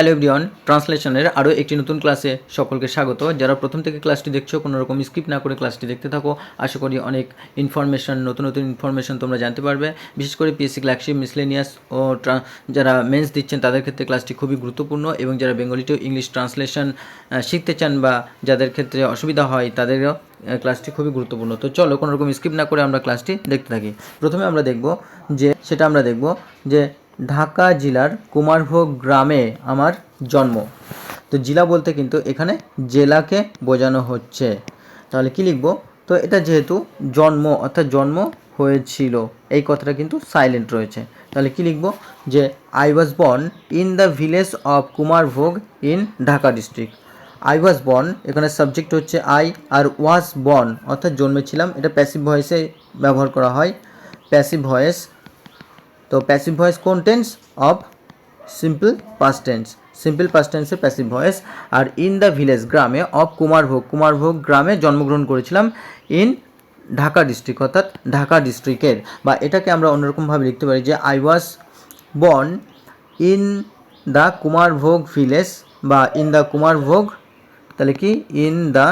Hello everyone, ট্রান্সলেশনের আরও একটি নতুন ক্লাসে সকলকে স্বাগত। যারা প্রথম থেকে ক্লাসটি দেখছো কোনো রকম স্কিপ না করে ক্লাসটি দেখতে থাকো। আশা করি অনেক নতুন ইনফরমেশন তোমরা জানতে পারবে। বিশেষ করে পিএসসি ক্লার্কশিপ, মিসলেনিয়াস ও যারা মেন্স দিচ্ছেন তাদের ক্ষেত্রে ক্লাসটি খুবই গুরুত্বপূর্ণ, এবং যারা বেঙ্গলি টু ইংলিশ ট্রান্সলেশন শিখতে চান বা যাদের ক্ষেত্রে অসুবিধা হয় তাদেরও ক্লাসটি খুবই গুরুত্বপূর্ণ। তো চলো কোনো রকম স্কিপ না করে আমরা ক্লাসটি দেখতে থাকি। প্রথমে আমরা দেখব যে ঢাকা জেলার কুমারভোগ গ্রামে আমার জন্ম। তো জেলা বলতে কিন্তু এখানে জেলাকে বোঝানো হচ্ছে। তাহলে কি লিখব? তো এটা যেহেতু জন্ম অর্থাৎ জন্ম হয়েছিল, এই কথাটা কিন্তু সাইলেন্ট রয়েছে। তাহলে কি লিখব? যে I was born in the village of Kumarbhog in Dhaka district. I was born, এখানে সাবজেক্ট হচ্ছে আই, আর ওয়াজ বর্ন অর্থাৎ জন্মেছিলাম, এটা প্যাসিভ ভয়েসে ব্যবহার করা হয়। প্যাসিভ ভয়েস, তো প্যাসিভ ভয়েস কোন tense? Of simple past tense. Simple past টেন্সের প্যাসিভ ভয়েস। আর ইন দ্য ভিলেজ গ্রামে অফ কুমারভোগ গ্রামে জন্মগ্রহণ করেছিলাম। ইন ঢাকা ডিস্ট্রিক্ট অর্থাৎ ঢাকা ডিস্ট্রিক্টের, বা এটাকে আমরা অন্যরকমভাবে লিখতে পারি যে I was born in the Kumarbhog village, বা ইন দ্য কুমারভোগ, তাহলে কি ইন দ্য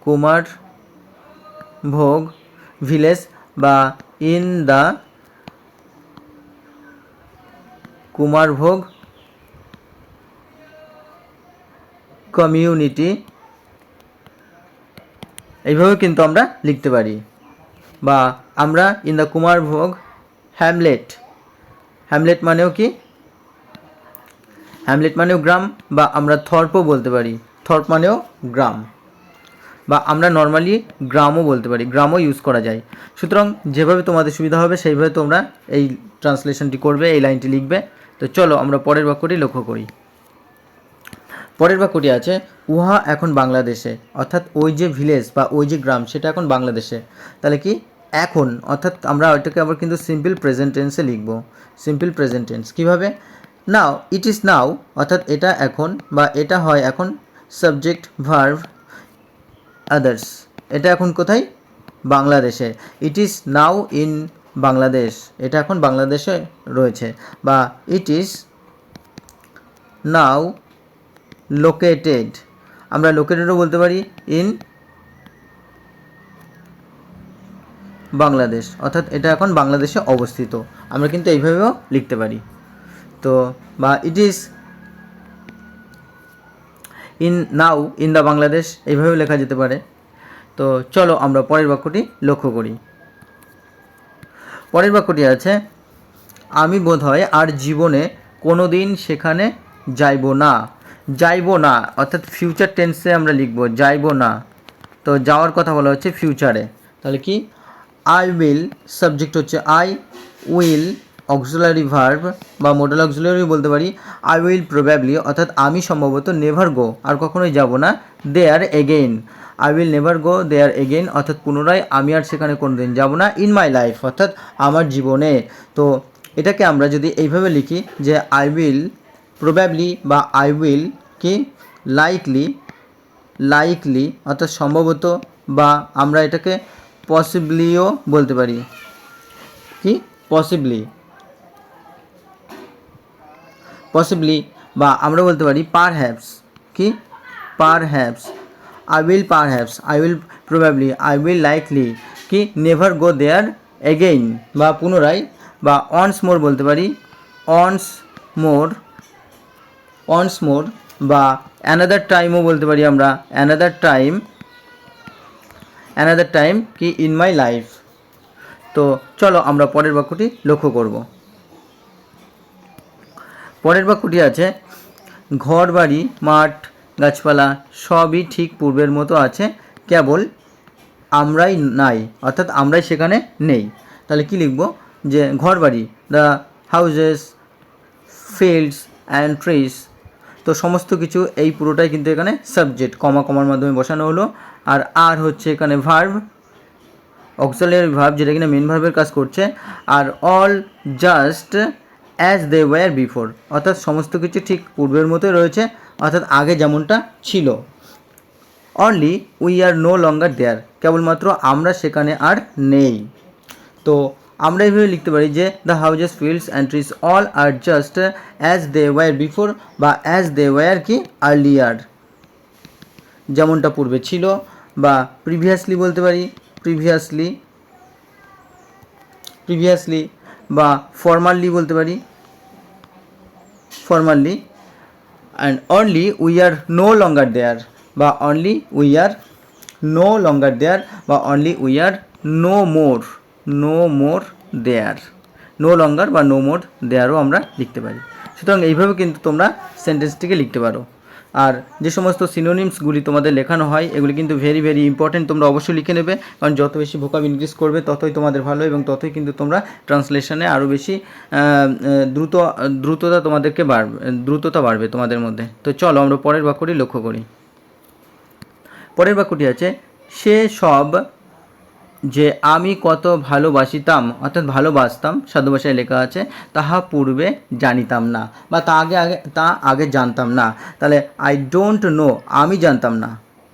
কুমারভোগ ভিলেজ, বা ইন দ্য কুমারভোগ কমিউনিটি, এইভাবে কিন্তু আমরা লিখতে পারি। বা আমরা in the Kumarbhog hamlet, hamlet মানেও কি? হ্যামলেট মানেও গ্রাম, বা আমরা থর্পও বলতে পারি, থর্প মানেও গ্রাম, বা আমরা নর্মালি গ্রামও বলতে পারি, গ্রামও ইউজ করা যায়। সুতরাং যেভাবে তোমাদের সুবিধা হবে সেইভাবে তোমরা এই ট্রান্সলেশনটি করবে, এই লাইনটি লিখবে। তো চলো আমরা পরের বাক্যটি লক্ষ্য করি। পরের বাক্যটি আছে উহা এখন বাংলাদেশে, অর্থাৎ ওই যে ভিলেজ বা ওই যে গ্রাম সেটা এখন বাংলাদেশে। তাহলে কি এখন, অর্থাৎ আমরা ওইটাকে আবার কিন্তু সিম্পল প্রেজেন্ট টেন্সে লিখব। সিম্পল প্রেজেন্ট টেন্স কীভাবে? নাও, ইট ইজ নাও, অর্থাৎ এটা এখন বা এটা হয় এখন, সাবজেক্ট ভার্ব আদার্স, এটা এখন কোথায়? বাংলাদেশে। It is now in Bangladesh, এটা এখন বাংলাদেশে রয়েছে। বা ইট ইজ নাও লোকেটেড, আমরা লোকেটেডও বলতে পারি ইন বাংলাদেশ, অর্থাৎ এটা এখন বাংলাদেশে অবস্থিত। আমরা কিন্তু এইভাবেও লিখতে পারি। তো বা it is in now in the Bangladesh, এইভাবেও লেখা যেতে পারে। তো চলো আমরা পরের বাক্যটি লক্ষ্য করি। পরের বাক্যটি আছে আমি বোধহয় আর জীবনে কোনো দিন সেখানে যাইব না। যাইব না অর্থাৎ ফিউচার টেন্সে আমরা লিখব যাইব না। তো যাওয়ার কথা বলা হচ্ছে ফিউচারে। তাহলে কি আই উইল, সাবজেক্ট হচ্ছে আই, উইল অক্সিলারি ভার্ব বা মডেল অক্সিলারি বলতে পারি। আই উইল প্রবাবলি, অর্থাৎ আমি সম্ভবত নেভার গো, আর কখনোই যাব না, there again. I will never go there again, অর্থাৎ পুনরায় আমি আর সেখানে কোনো দিন যাব না। ইন মাই লাইফ, অর্থাৎ আমার জীবনে। তো এটাকে আমরা যদি এইভাবে লিখি যে আই উইল প্রবাবলি, বা আই উইল কি লাইকলি অর্থাৎ সম্ভবত, বা আমরা এটাকে পসিবলিও বলতে পারি। কি পসিবলি, বা আমরা বলতে পারি পারহ্যাপস। কি perhaps, I will perhaps, I will probably, I will likely কি নেভার গো দেয়ার এগেইন, বা পুনরায়, বা অনস মোর বলতে পারি, অনস মোর, বা অ্যানাদার টাইমও বলতে পারি আমরা, অ্যানাদার টাইম কি ইন মাই লাইফ। তো চলো আমরা পরের বাক্যটি লক্ষ্য করব। পরের বাক্যটি আছে ঘর বাড়ি মাঠ গাছপালা সবই ঠিক পূর্বের মতো আছে, কেবল আমরাই নাই, অর্থাৎ আমরাই সেখানে নেই। তাহলে কি লিখব? যে ঘর বাড়ি, the houses, fields and trees, তো সমস্ত কিছু, এই পুরোটাই কিন্তু এখানে সাবজেক্ট কমার মাধ্যমে বসানো হলো। আর হচ্ছে এখানে ভার্ব, অক্সিলারি ভার্ব, যেটা কিনা মেন ভার্বের কাজ করছে। আর all just as they were before, অর্থাৎ সমস্ত কিছু ঠিক পূর্বের মতোই রয়েছে, অর্থাৎ আগে যেমনটা ছিল। Only we are no longer there, কেবলমাত্র আমরা সেখানে আর নেই। তো আমরা এইভাবে লিখতে পারি যে the houses fields and trees all are just as they were before বা অ্যাজ দে ওয়ার কি আর্লিয়ার, যেমনটা পূর্বে ছিল, বা প্রিভিয়াসলি বলতে পারি, প্রিভিয়াসলি বা ফর্মালি বলতে পারি, formally. And only we are no longer there বা only we are no longer there বা only we are no more there, no longer বা নো মোর দেয়ারও আমরা লিখতে পারি। সুতরাং এইভাবে কিন্তু তোমরা সেন্টেন্সটিকে লিখতে পারো। আর যে সমস্ত সিনোনিমসগুলি তোমাদের লেখানো হয় এগুলি কিন্তু ভেরি ভেরি ইম্পর্টেন্ট, তোমরা অবশ্যই লিখে নেবে, কারণ যত বেশি ভোকাব ইনক্রিজ করবে ততই তোমাদের ভালো এবং ততই কিন্তু তোমরা ট্রান্সলেশনে আরও বেশি দ্রুততা বাড়বে তোমাদের মধ্যে। তো চলো আমরা পরের বাক্যটি লক্ষ্য করি। পরের বাক্যটি আছে সে সব যে আমি কত ভালোবাসিতাম, অর্থাৎ ভালোবাসতাম সাধু ভাষায় লেখা আছে, তাহা পূর্বে জানিতাম না, বা তা আগে জানতাম না। তাহলে আই ডোন্ট নো, আমি জানতাম না,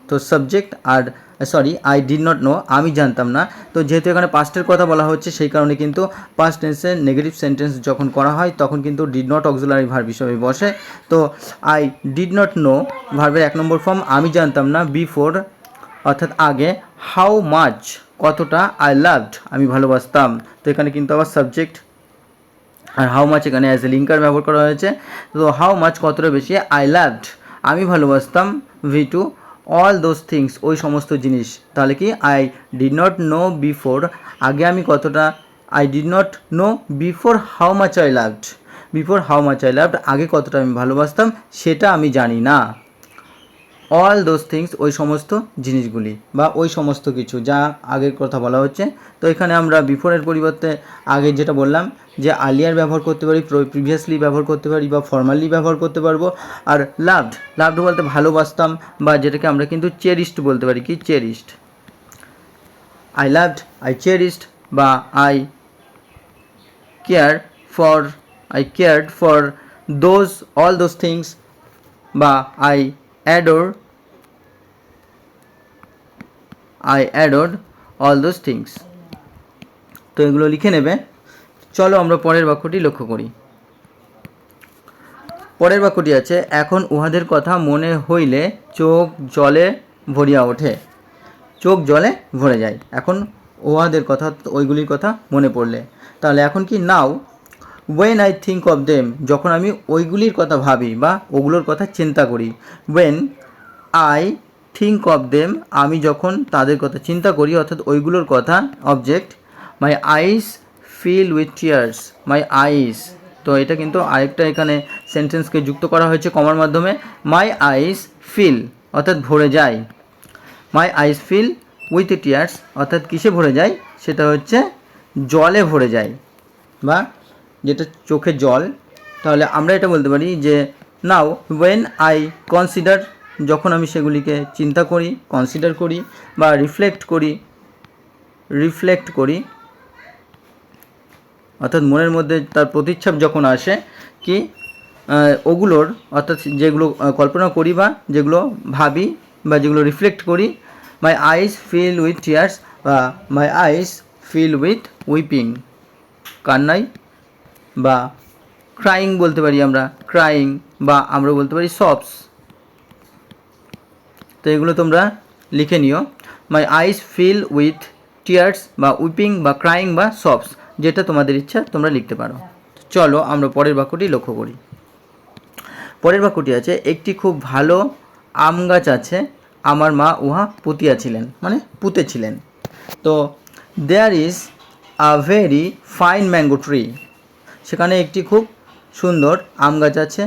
তো সাবজেক্ট আর আই ডিড নট নো, আমি জানতাম না। তো যেহেতু এখানে পাস্টের কথা বলা হচ্ছে সেই কারণে কিন্তু পাস্ট টেন্সে নেগেটিভ সেন্টেন্স যখন করা হয় তখন কিন্তু ডিড নট অক্সিলারি ভার্ব হিসেবে বসে। তো আই ডিড নট নো ভার্বের 1 নম্বর ফর্ম, আমি জানতাম না, বিফোর অর্থাৎ আগে, হাউ মাচ কতটা, আই লাভড আমি ভালোবাসতাম। তো এখানে কিন্তু আবার সাবজেক্ট আর হাউ মাচ এখানে অ্যাজ এ লিঙ্কার ব্যবহার করা হয়েছে। তো হাউ মাচ কতটা বেশি, আই লাভড আমি ভালোবাসতাম, V2 অল দোজ থিংস ওই সমস্ত জিনিস। তাহলে কি I did not know before, আগে আমি কতটা, I did not know before how much I loved, আগে কতটা আমি ভালোবাসতাম সেটা আমি জানি না। অল দোজ থিংস ওই সমস্ত জিনিসগুলি বা ওই সমস্ত কিছু যা আগের কথা বলা হচ্ছে। তো এখানে আমরা বিফোরের পরিবর্তে আগে যেটা বললাম যে আর্লিয়ার ব্যবহার করতে পারি, প্রিভিয়াসলি ব্যবহার করতে পারি বা ফর্মালি ব্যবহার করতে পারবো। আর লাভড বলতে ভালোবাসতাম, বা যেটাকে আমরা কিন্তু চেরিস্ট বলতে পারি, কি চেরিস্ট, আই লাভড, আই চেরিস্ট, বা I cared for all those things, বা I adored all those things। তো এগুলো লিখে নেবে। চলো আমরা পরের বাক্যটি লক্ষ্য করি। পরের বাক্যটি আছে এখন উহাদের কথা মনে হইলে চোখ জলে ভরিয়া ওঠে, চোখ জলে ভরে যায়। এখন উহাদের কথা, ওইগুলির কথা মনে পড়লে, তাহলে এখন কি নাও when I think of them, যখন আমি ওইগুলির কথা ভাবি বা ওগুলোর কথা চিন্তা করি, when I think of them আমি যখন তাদের কথা চিন্তা করি অর্থাৎ ওইগুলোর কথা, object my eyes fill with tears, my eyes। তো এটা কিন্তু আরেকটা এখানে সেন্টেন্সকে যুক্ত করা হয়েছে কমার মাধ্যমে, my eyes fill অর্থাৎ ভরে যায়, my eyes fill with tears অর্থাৎ কিসে ভরে যায়, সেটা হচ্ছে জলে ভরে যায় বা যেটা চোখে জল। তাহলে আমরা এটা বলতে পারি যে নাও when I consider, যখন আমি সেগুলিকে চিন্তা করি, কনসিডার করি বা রিফ্লেক্ট করি অর্থাৎ মনের মধ্যে তার প্রতিচ্ছাপ যখন আসে কি ওগুলোর, অর্থাৎ যেগুলো কল্পনা করি বা যেগুলো ভাবি বা যেগুলো রিফ্লেক্ট করি, মাই আইস ফিল উইথ টিয়ার্স বা মাই আইস ফিল উইথ উইপিং, কান্নাই, বা ক্রাইং বলতে পারি আমরা, ক্রাইং, বা আমরা বলতে পারি সবস। তো এগুলো তোমরা লিখে নিও, মাই আইস ফিল উইথ টিয়ার্স বা উইপিং বা ক্রাইং বা সবস, যেটা তোমাদের ইচ্ছা তোমরা লিখতে পারো। চলো আমরা পরের বাক্যটি লক্ষ্য করি। পরের বাক্যটি আছে একটি খুব ভালো আম গাছ আছে, আমার মা উহা পুঁতিয়াছিলেন, মানে পুঁতেছিলেন। তো there is a very fine mango tree, সেখানে একটি খুব সুন্দর আম গাছ আছে,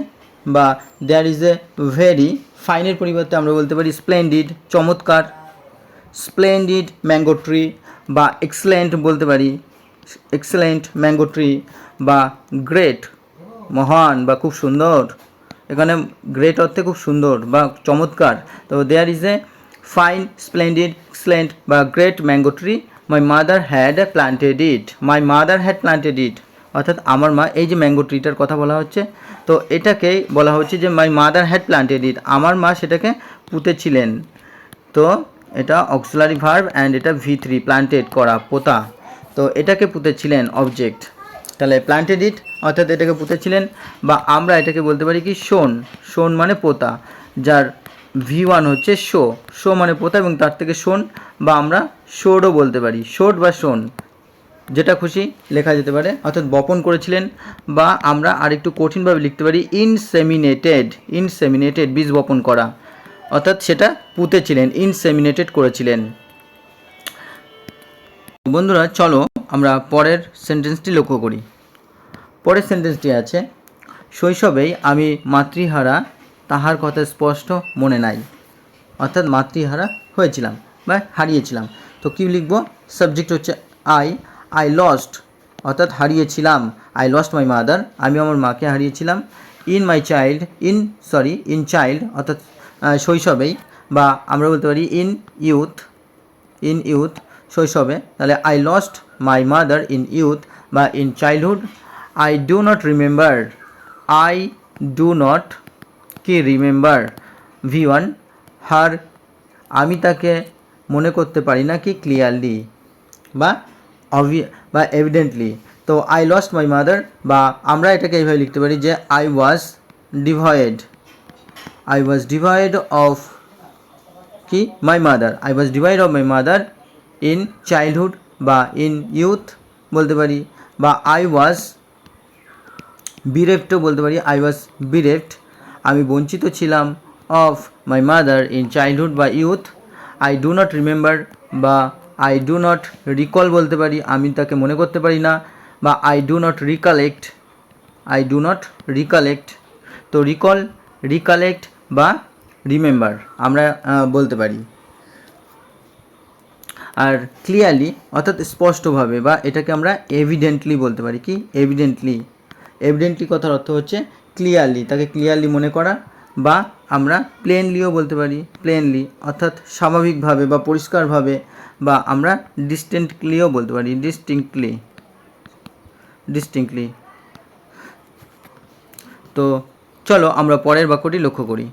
বা দেয়ার ইজ এ ভেরি, ফাইনের পরিবর্তে আমরা বলতে পারি স্প্লেন্ডিড, চমৎকার, স্প্লেন্ডিড ম্যাঙ্গো ট্রি, বা এক্সেলেন্ট বলতে পারি, এক্সেলেন্ট ম্যাঙ্গো ট্রি, বা গ্রেট মহান বা খুব সুন্দর, এখানে গ্রেট অর্থে খুব সুন্দর বা চমৎকার। তো there is a fine, splendid, excellent বা great mango tree, my mother had planted it, অর্থাৎ আমার মা, এই যে ম্যাঙ্গো ট্রিটার কথা বলা হচ্ছে, তো এটাকেই বলা হচ্ছে যে মাই মাদার হ্যাড প্লান্টেড ইট, আমার মা সেটাকে পুঁতেছিলেন। তো এটা অক্সিলারি ভার্ব অ্যান্ড এটা V3, প্লান্টেড করা, পোতা। তো এটাকে পুঁতেছিলেন অবজেক্ট, তাহলে প্ল্যান্টেড ইট অর্থাৎ এটাকে পুঁতেছিলেন, বা আমরা এটাকে বলতে পারি কি শোন, শোন মানে পোতা, যার V1 হচ্ছে শো, শো মানে পোতা এবং তার থেকে শোন, বা আমরা শোডও বলতে পারি, শোড বা শোন যেটা খুশি লেখা যেতে পারে, অর্থাৎ বপন করেছিলেন, বা আমরা আরেকটু কঠিনভাবে লিখতে পারি ইনসেমিনেটেড, ইনসেমিনেটেড বীজ বপন করা, অর্থাৎ সেটা পুঁতেছিলেন, ইনসেমিনেটেড করেছিলেন। বন্ধুরা চলো আমরা পরের সেন্টেন্সটি লক্ষ্য করি। পরের সেন্টেন্সটি আছে, শৈশবেই আমি মাতৃহারা, তাহার কথা স্পষ্ট মনে নাই, অর্থাৎ মাতৃহারা হয়েছিলাম বা হারিয়েছিলাম। তো কী লিখব, সাবজেক্ট হচ্ছে আই লস্ট, অর্থাৎ হারিয়েছিলাম, আই লস্ট মাই মাদার, আমি আমার মাকে হারিয়েছিলাম, ইন চাইল্ড অর্থাৎ শৈশবেই, বা আমরা বলতে পারি ইন ইউথ শৈশবে, তাহলে I lost my mother in youth বা in childhood. I do not remember, I do not কি রিমেম্বার V1 হার, আমি তাকে মনে করতে পারি না কি ক্লিয়ারলি বা এভিডেন্টলি। তো আই লস্ট মাই মাদার, বা আমরা এটাকে এইভাবে লিখতে পারি যে আই ওয়াজ ডিভয়েড অফ কি my mother, I was devoid of my mother in childhood বা ইন ইউথ বলতে পারি, বা আই ওয়াজ বিরেভডও বলতে পারি, আই ওয়াজ বিরেভড, আমি বঞ্চিত ছিলাম of my mother in childhood বা youth. I do not remember বা আই ডু নট রিকল বলতে পারি, আমি তাকে মনে করতে পারি না, বা আই ডু নট রিকালেক্ট। তো রিকালেক্ট বা রিমেম্বার আমরা বলতে পারি। আর ক্লিয়ারলি অর্থাৎ স্পষ্টভাবে, বা এটাকে আমরা এভিডেন্টলি বলতে পারি, কি এভিডেন্টলি কথার অর্থ হচ্ছে ক্লিয়ারলি, তাকে ক্লিয়ারলি মনে করা, বা আমরা প্লেনলিও বলতে পারি, প্লেনলি অর্থাৎ স্বাভাবিকভাবে বা পরিষ্কারভাবে, বা আমরা ডিস্টিংক্টলিও বলতে পারি, ডিস্টিংক্টলি। তো চলো আমরা পরের বাক্যটি লক্ষ্য করি।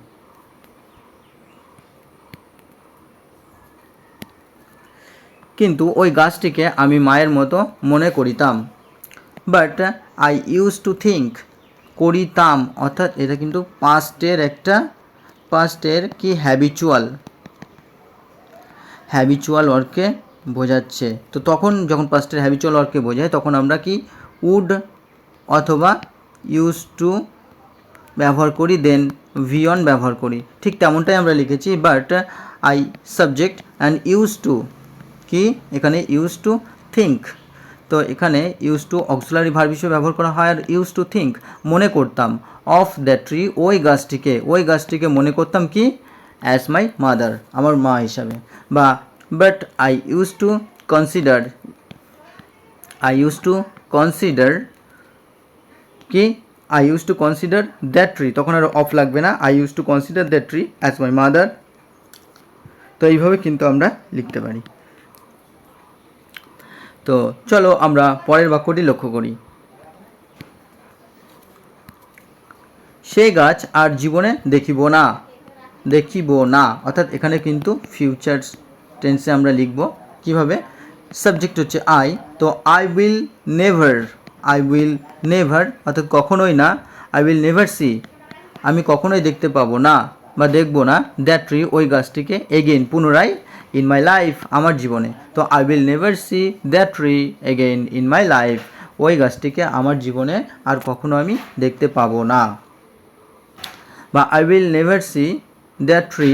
কিন্তু ওই গাছটিকে আমি মায়ের মতো মনে করিতাম, but I use to think, করিতাম অর্থাৎ এটা কিন্তু পাস্টের কি হ্যাবিচুয়াল ওয়ার্ককে বোঝাচ্ছে। তো তখন যখন পাস্টের হ্যাবিচুয়াল ওয়ার্ককে বোঝায় তখন আমরা কি উড অথবা ইউজ টু ব্যবহার করি, দেন V1 ব্যবহার করি, ঠিক তেমনটাই আমরা লিখেছি। But I subject and use to কি এখানে ইউজ টু থিঙ্ক, তো এখানে ইউজ টু অক্সিলারি ভার্ব হিসেবে ব্যবহার করা হয়, আর ইউজ টু থিঙ্ক মনে করতাম, অফ দ্যাট ট্রি ওই গাছটিকে মনে করতাম কি অ্যাজ মাই মাদার আমার মা হিসাবে, বা but I use to consider কি I use to consider that tree, তখন আর অফ লাগবে না, I use to consider that tree as my mother. তো এইভাবে কিন্তু আমরা লিখতে পারি। তো চলো আমরা পরের বাক্যটি লক্ষ্য করি। সে গাছ আর জীবনে দেখিব না, অর্থাৎ এখানে কিন্তু ফিউচার টেন্সে আমরা লিখব কিভাবে, সাবজেক্ট হচ্ছে আই, তো আই উইল নেভার অর্থাৎ কখনোই না, আই উইল নেভার সি আমি কখনোই দেখতে পাবো না বা দেখব না, দ্যাট ট্রি ওই গাছটিকে, এগেইন পুনরায়, ইন মাই লাইফ আমার জীবনে। তো I will never see that tree again in my life, ওই গাছটিকে আমার জীবনে আর কখনো আমি দেখতে পাবো না, বা I will never see that tree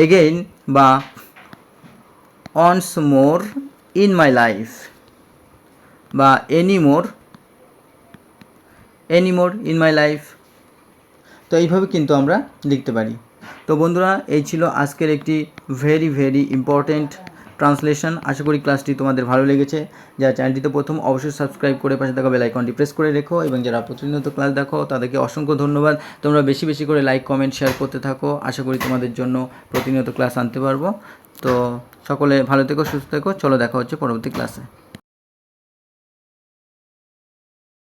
again বা once more in my life, বা এনিমোর ইন মাই লাইফ। তো এইভাবে কিন্তু আমরা লিখতে পারি। তো বন্ধুরা এই ছিল আজকের একটি ভেরি ইম্পর্টেন্ট ট্রান্সলেশন। আশা করি ক্লাসটি তোমাদের ভালো লেগেছে। যারা চ্যানেলটিতে প্রথম অবশ্যই সাবস্ক্রাইব করে পাশে থাকা বেল আইকনটি প্রেস করে রেখো, এবং যারা প্রতিনিয়ত ক্লাস দেখো তাদেরকে অসংখ্য ধন্যবাদ। তোমরা বেশি করে লাইক কমেন্ট শেয়ার করতে থাকো, আশা করি তোমাদের জন্য প্রতিনিয়ত ক্লাস আনতে পারবো। তো সকলে ভালো থেকো, সুস্থ থেকো, চলো দেখা হচ্ছে পরবর্তী ক্লাসে।